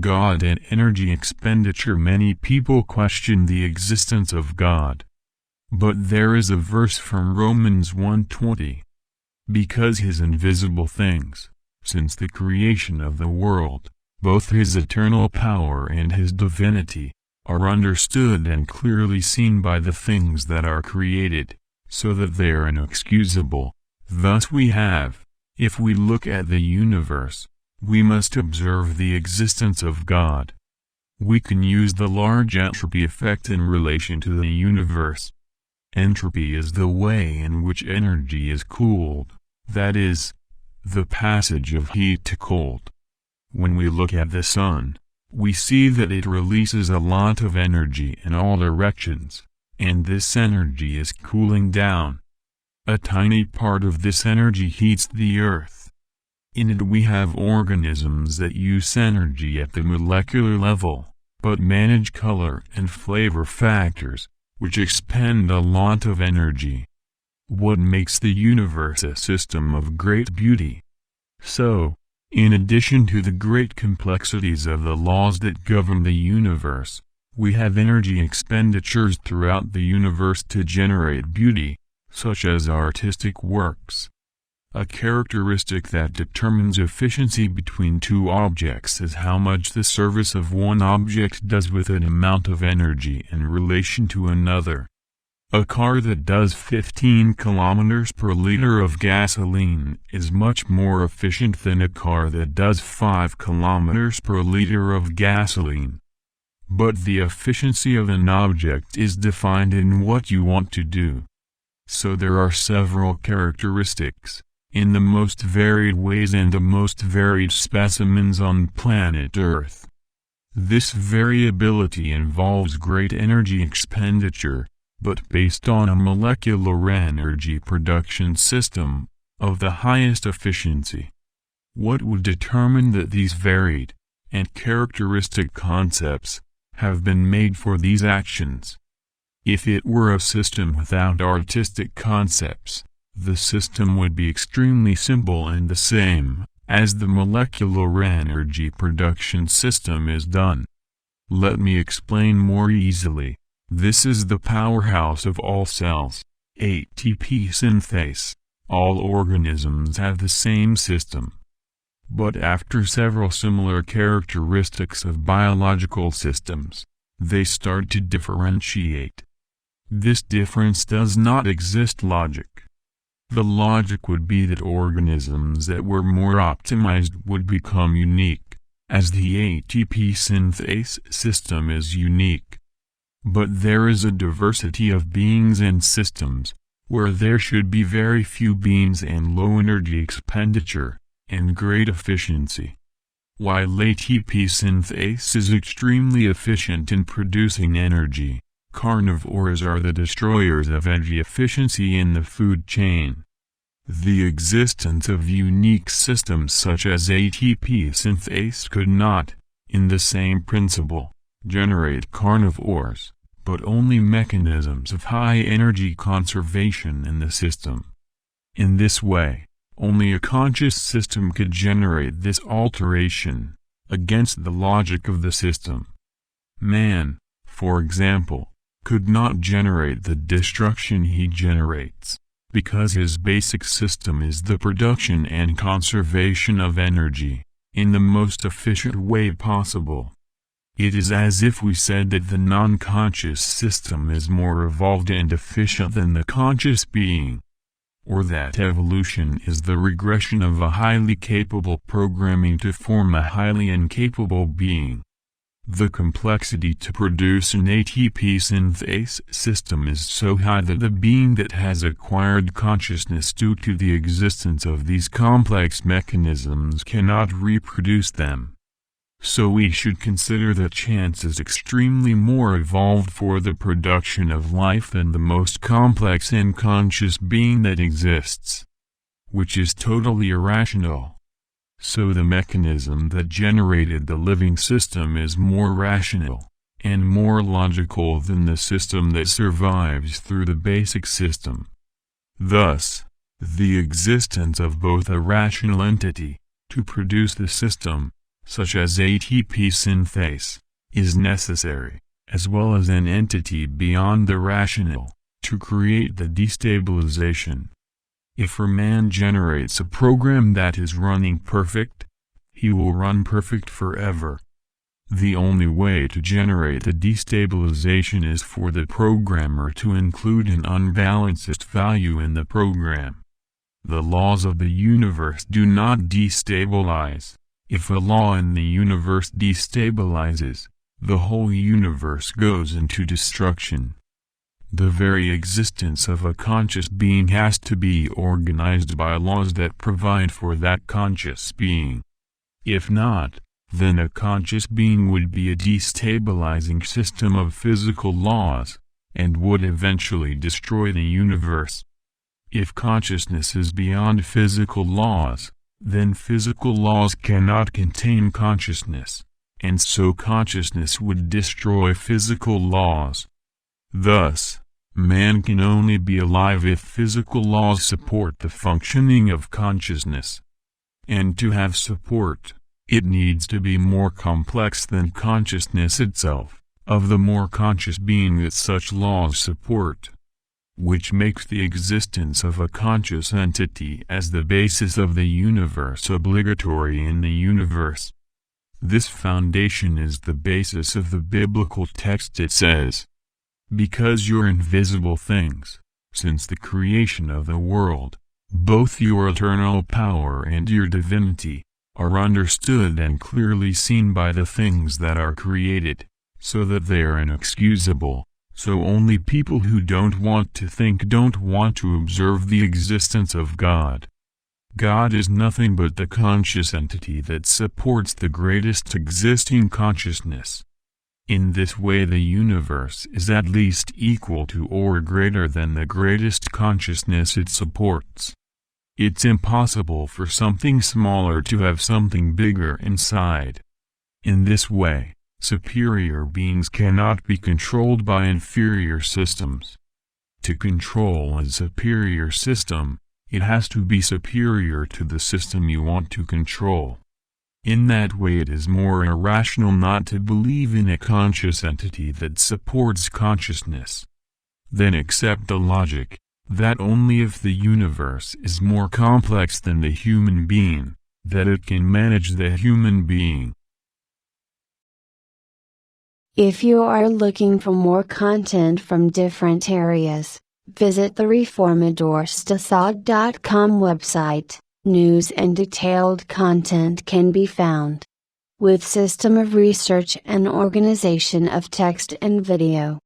God and energy expenditure. Many people question the existence of God. But there is a verse from Romans 1:20. Because his invisible things, since the creation of the world, both his eternal power and his divinity, are understood and clearly seen by the things that are created, so that they are inexcusable. Thus we have, if we look at the universe, we must observe the existence of God. We can use the large entropy effect in relation to the universe. Entropy is the way in which energy is cooled, that is, the passage of heat to cold. When we look at the sun, we see that it releases a lot of energy in all directions, and this energy is cooling down. A tiny part of this energy heats the earth. In it we have organisms that use energy at the molecular level, but manage color and flavor factors, which expend a lot of energy. What makes the universe a system of great beauty? So, in addition to the great complexities of the laws that govern the universe, we have energy expenditures throughout the universe to generate beauty, such as artistic works. A characteristic that determines efficiency between two objects is how much the service of one object does with an amount of energy in relation to another. A car that does 15 kilometers per liter of gasoline is much more efficient than a car that does 5 kilometers per liter of gasoline. But the efficiency of an object is defined in what you want to do. So there are several characteristics, in the most varied ways and the most varied specimens on planet Earth. This variability involves great energy expenditure, but based on a molecular energy production system of the highest efficiency. What would determine that these varied and characteristic concepts have been made for these actions? If it were a system without artistic concepts, the system would be extremely simple and the same as the molecular energy production system is done. Let me explain more easily. This is the powerhouse of all cells, ATP synthase. All organisms have the same system. But after several similar characteristics of biological systems, they start to differentiate. This difference does not exist logic. The logic would be that organisms that were more optimized would become unique, as the ATP synthase system is unique. But there is a diversity of beings and systems, where there should be very few beings and low energy expenditure, and great efficiency. While ATP synthase is extremely efficient in producing energy, carnivores are the destroyers of energy efficiency in the food chain. The existence of unique systems such as ATP synthase could not, in the same principle, generate carnivores, but only mechanisms of high energy conservation in the system. In this way, only a conscious system could generate this alteration, against the logic of the system. Man, for example, could not generate the destruction he generates, because his basic system is the production and conservation of energy, in the most efficient way possible. It is as if we said that the non-conscious system is more evolved and efficient than the conscious being. Or that evolution is the regression of a highly capable programming to form a highly incapable being. The complexity to produce an ATP synthase system is so high that the being that has acquired consciousness due to the existence of these complex mechanisms cannot reproduce them. So we should consider that chance is extremely more evolved for the production of life than the most complex and conscious being that exists, which is totally irrational. So the mechanism that generated the living system is more rational, and more logical than the system that survives through the basic system. Thus, the existence of both a rational entity, to produce the system, such as ATP synthase, is necessary, as well as an entity beyond the rational, to create the destabilization. If a man generates a program that is running perfect, he will run perfect forever. The only way to generate the destabilization is for the programmer to include an unbalanced value in the program. The laws of the universe do not destabilize. If a law in the universe destabilizes, the whole universe goes into destruction. The very existence of a conscious being has to be organized by laws that provide for that conscious being. If not, then a conscious being would be a destabilizing system of physical laws, and would eventually destroy the universe. If consciousness is beyond physical laws, then physical laws cannot contain consciousness, and so consciousness would destroy physical laws. Thus, man can only be alive if physical laws support the functioning of consciousness. And to have support, it needs to be more complex than consciousness itself, of the more conscious being that such laws support, which makes the existence of a conscious entity as the basis of the universe obligatory in the universe. This foundation is the basis of the biblical text. It says, "Because your invisible things, since the creation of the world, both your eternal power and your divinity, are understood and clearly seen by the things that are created, so that they are inexcusable." So only people who don't want to think don't want to observe the existence of God. God is nothing but the conscious entity that supports the greatest existing consciousness. In this way the universe is at least equal to or greater than the greatest consciousness it supports. It's impossible for something smaller to have something bigger inside. In this way, superior beings cannot be controlled by inferior systems. To control a superior system, it has to be superior to the system you want to control. In that way it is more irrational not to believe in a conscious entity that supports consciousness. Then accept the logic, that only if the universe is more complex than the human being, that it can manage the human being. If you are looking for more content from different areas, visit the reformadorstacad.com website. News and detailed content can be found with system of research and organization of text and video.